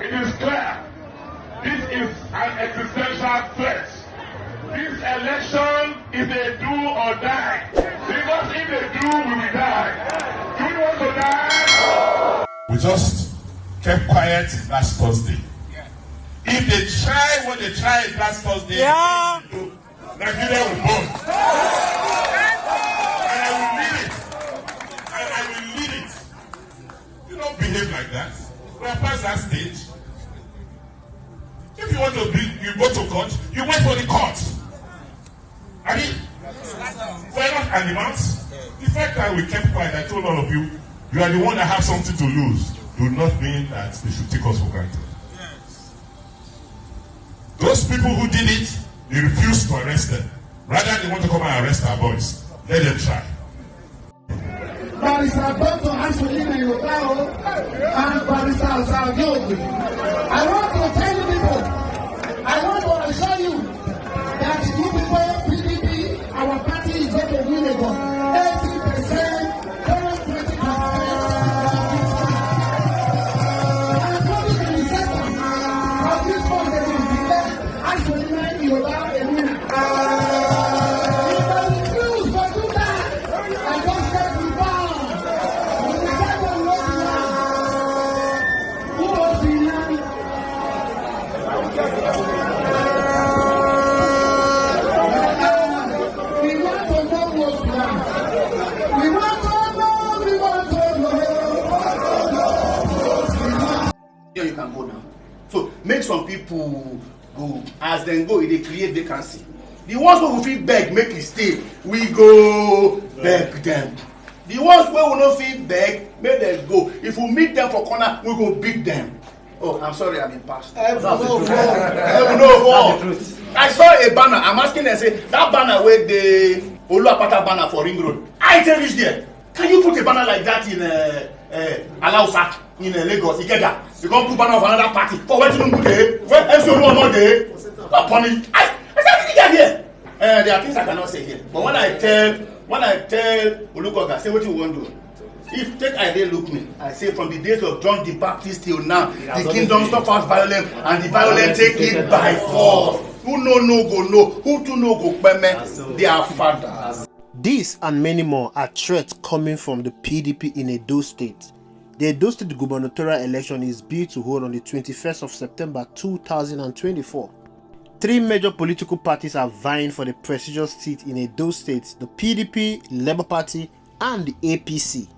It is clear. This is an existential threat. This election is a do or die. Because if they do, we will die. Do you want to die? We just kept quiet last Thursday. If they try what they tried last Thursday, Nigeria will burn. And I will lead it. You don't behave like that. We are past that stage. If you want to you go to court, you wait for the court. I mean, we're not animals. The fact that we kept quiet, I told all of you, you are the one that have something to lose. Do not mean that they should take us for granted. Those people who did it, they refused to arrest them. Rather, they want to come and arrest our boys. Let them try. Barrister Dr. Ansolina Yotaro and Barrister Salgiobi. I want to tell you people, I want to assure you that you people, PDP, our party is going to win about 80%, 20%. And according to the second of this month, they will declare Ansolina Yotaro a winner. If I refuse to do that, I just said we bow. You can go now. So make some people go. As them go, they create vacancy. The ones who will feel beg, make it stay. We go beg them. The ones who will not feel beg, make them go. If we meet them for corner, we go beat them. Oh, I'm sorry, I've been passed. I saw a banner. I'm asking them, say that banner where the Akpata banner for Ring Road. I tell you there. Can you put a banner like that in Alausa, in Lagos, Ikeda? You can't put banner of another party. For what you do there? When MCO one day, not punish. I said, get here. There are things I cannot say here. But when I tell Olukoga, say what you want to do. If take idea look me, I say from the days of John the Baptist till now, the kingdom suffered violence and the violent take it by force. Who no go no, who to no go peme, their father. This and many more are threats coming from the PDP in Edo State. The Edo State gubernatorial election is due to hold on the 21st of September 2024. Three major political parties are vying for the prestigious seat in Edo State: the PDP, Labour Party, and the APC.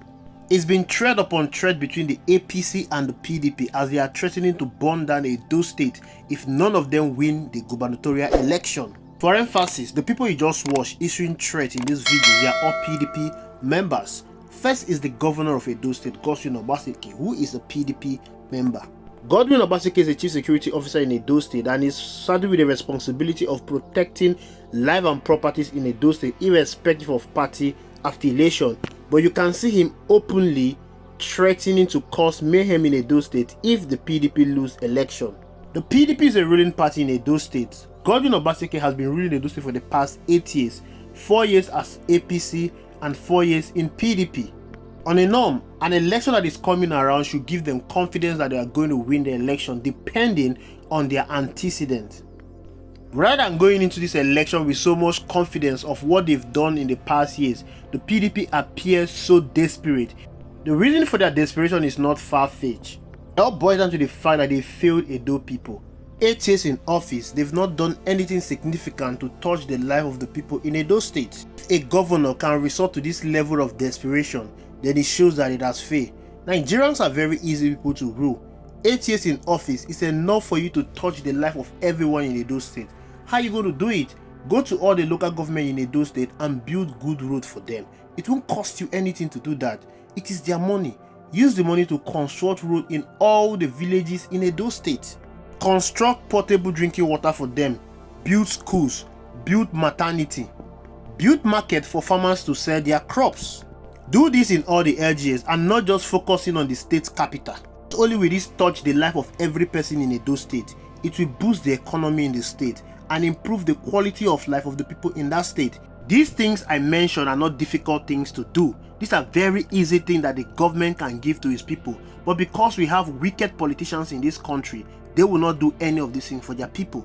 It's been thread upon thread between the APC and the PDP as they are threatening to burn down Edo State if none of them win the gubernatorial election. For emphasis, the people you just watched issuing threats in this video, they are all PDP members. First is the governor of Edo State, Godwin Obaseki, who is a PDP member. Godwin Obaseki is a chief security officer in Edo State and is saddled with the responsibility of protecting life and properties in Edo State irrespective of party affiliation. But you can see him openly threatening to cause mayhem in Edo State if the PDP lose election. The PDP is a ruling party in Edo State. Godwin Obaseki has been ruling Edo State for the past 8 years, 4 years as APC and 4 years in PDP. On a norm, an election that is coming around should give them confidence that they are going to win the election depending on their antecedent. Rather than going into this election with so much confidence of what they've done in the past years, the PDP appears so desperate. The reason for their desperation is not far-fetched. It all boils down to the fact that they failed Edo people. 8 years in office, they've not done anything significant to touch the life of the people in Edo State. If a governor can resort to this level of desperation, then it shows that it has failed. Nigerians are very easy people to rule. 8 years in office is enough for you to touch the life of everyone in Edo State. How are you going to do it? Go to all the local government in Edo State and build good roads for them. It won't cost you anything to do that. It is their money. Use the money to construct roads in all the villages in Edo State. Construct portable drinking water for them. Build schools. Build maternity. Build market for farmers to sell their crops. Do this in all the LGAs and not just focusing on the state's capital. Not only will this touch the life of every person in Edo State, it will boost the economy in the state and improve the quality of life of the people in that state. These things I mentioned are not difficult things to do. These are very easy things that the government can give to its people. But because we have wicked politicians in this country, they will not do any of these things for their people.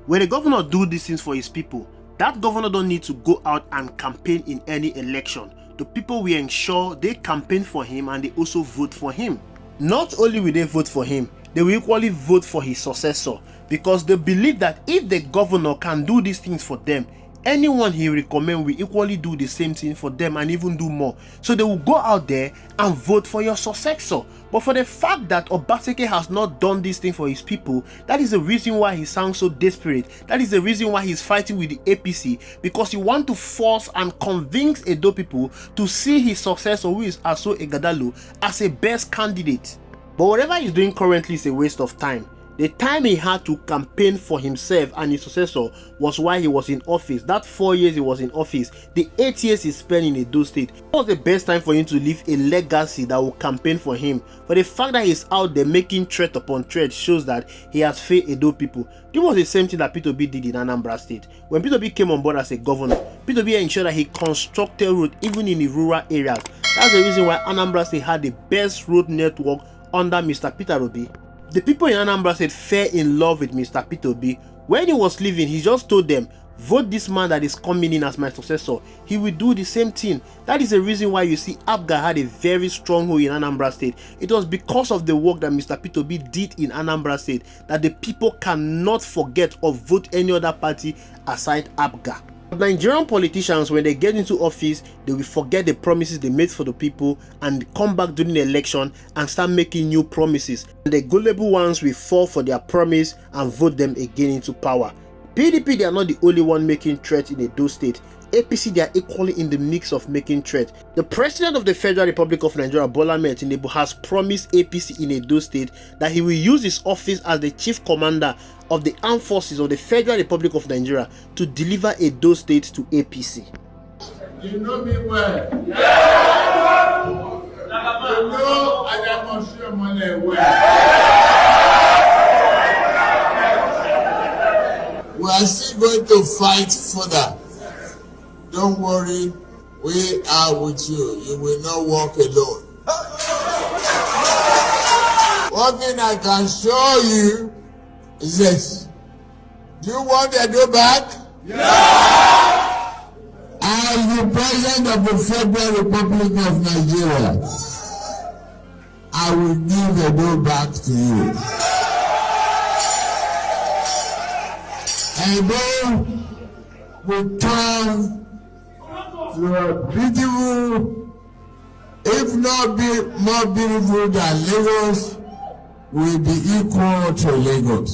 When the governor do these things for his people, that governor don't need to go out and campaign in any election. The people will ensure they campaign for him and they also vote for him. Not only will they vote for him, they will equally vote for his successor, because they believe that if the governor can do these things for them, anyone he recommend will equally do the same thing for them and even do more. So they will go out there and vote for your successor. But for the fact that Obaseki has not done this thing for his people, that is the reason why he sounds so desperate. That is the reason why he's fighting with the APC, because he wants to force and convince Edo people to see his successor, who is Aso Ighodalo, as a best candidate. But whatever he's doing currently is a waste of time. The time he had to campaign for himself and his successor was while he was in office. That 4 years he was in office, the 8 years he spent in Edo State, that was the best time for him to leave a legacy that will campaign for him. But the fact that he's out there making threat upon threat shows that he has failed Edo people. This was the same thing that P2B did in Anambra State. When P2B came on board as a governor, P2B ensured that he constructed roads even in the rural areas. That's the reason why Anambra State had the best road network under Mr. Peter Obi. The people in Anambra State fell in love with Mr. P2B. When he was leaving, he just told them, vote this man that is coming in as my successor. He will do the same thing. That is the reason why you see APGA had a very strong hold in Anambra State. It was because of the work that Mr. P2B did in Anambra State that the people cannot forget or vote any other party aside APGA. Nigerian politicians, when they get into office, they will forget the promises they made for the people and come back during the election and start making new promises. And the gullible ones will fall for their promise and vote them again into power. PDP, they are not the only one making threats in Edo State. APC, they are equally in the mix of making threats. The President of the Federal Republic of Nigeria, Bola Ahmed Tinubu, has promised APC in Edo State that he will use his office as the Chief Commander of the Armed Forces of the Federal Republic of Nigeria to deliver Edo State to APC. You know me well. Yeah. You know I am sure money well. We are still going to fight further. Don't worry, we are with you. You will not walk alone. One thing I can show you is this. Do you want Edo back? Yeah! As the President of the Federal Republic of Nigeria, I will give Edo back to you. Edo will turn to a beautiful, if not more beautiful than Lagos, will be equal to Lagos.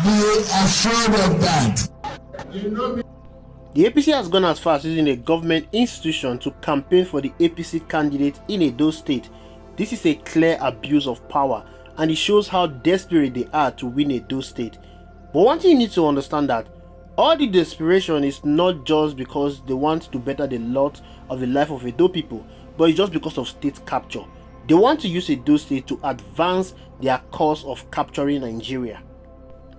Be assured of that. The APC has gone as far as using a government institution to campaign for the APC candidate in Edo State. This is a clear abuse of power, and it shows how desperate they are to win Edo State. But one thing you need to understand that all the desperation is not just because they want to better the lot of the life of Edo people, but it's just because of state capture. They want to use Edo State to advance their cause of capturing Nigeria.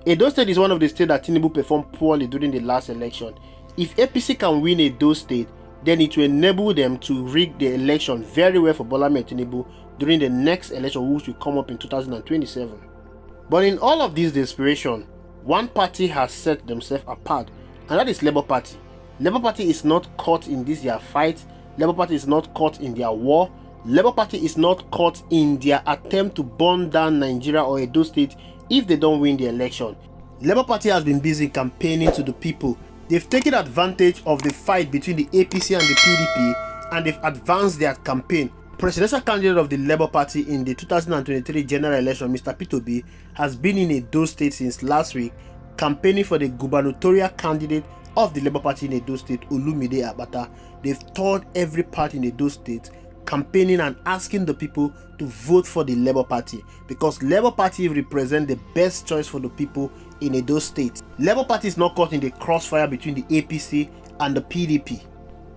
Edo State is one of the states that Tinubu performed poorly during the last election. If APC can win Edo State, then it will enable them to rig the election very well for Bola Ahmed Tinubu during the next election, which will come up in 2027. But in all of this desperation, one party has set themselves apart, and that is Labour Party. Labour Party is not caught in this their fight. Labour Party is not caught in their war. Labour Party is not caught in their attempt to burn down Nigeria or Edo State if they don't win the election. Labour Party has been busy campaigning to the people. They've taken advantage of the fight between the APC and the PDP, and they've advanced their campaign. Presidential candidate of the Labour Party in the 2023 general election, Mr. P2B, has been in Edo State since last week, campaigning for the gubernatorial candidate of the Labour Party in Edo State, Olumide Akpata. They've toured every part in Edo State, campaigning and asking the people to vote for the Labour Party, because Labour Party represents the best choice for the people in Edo State. Labour Party is not caught in the crossfire between the APC and the PDP.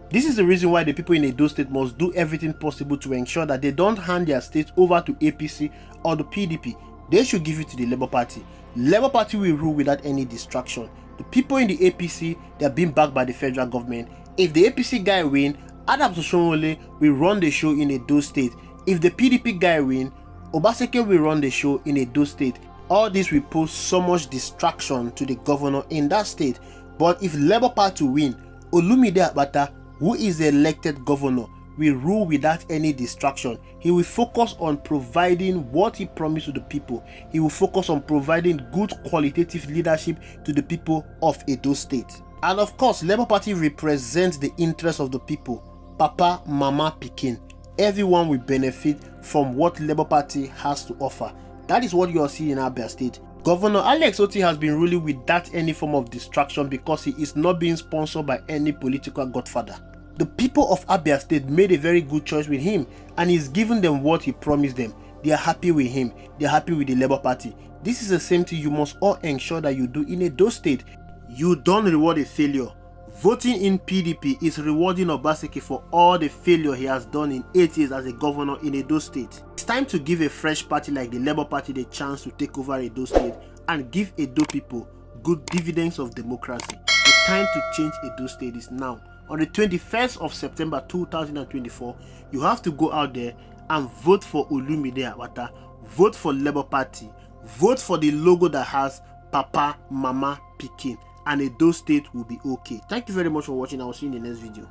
This is the reason why the people in Edo State must do everything possible to ensure that they don't hand their state over to APC or the PDP. They should give it to the Labour Party. Labour Party will rule without any distraction. The people in the APC, they are being backed by the federal government. If the APC guy win, Adams Oshiomhole will run the show in Edo State. If the PDP guy win, Obaseki will run the show in Edo State. All this will pose so much distraction to the governor in that state. But if Labour Party win, Olumide Akpata, who is the elected governor, will rule without any distraction. He will focus on providing what he promised to the people. He will focus on providing good qualitative leadership to the people of Edo State. And of course, Labour Party represents the interests of the people. Papa, Mama, Pikin. Everyone will benefit from what Labour Party has to offer. That is what you are seeing in Abia State. Governor Alex Otti has been ruling without any form of distraction because he is not being sponsored by any political godfather. The people of Abia State made a very good choice with him, and he's given them what he promised them. They are happy with him. They are happy with the Labour Party. This is the same thing you must all ensure that you do in Edo State. You don't reward a failure. Voting in PDP is rewarding Obaseki for all the failure he has done in 8 years as a governor in Edo State. It's time to give a fresh party like the Labour Party the chance to take over Edo State and give Edo people good dividends of democracy. The time to change Edo State is now. On the 21st of September 2024, you have to go out there and vote for Olumide Akpata, vote for Labour Party, vote for the logo that has Papa, Mama, Pikin, and Edo State will be okay. Thank you very much for watching. I will see you in the next video.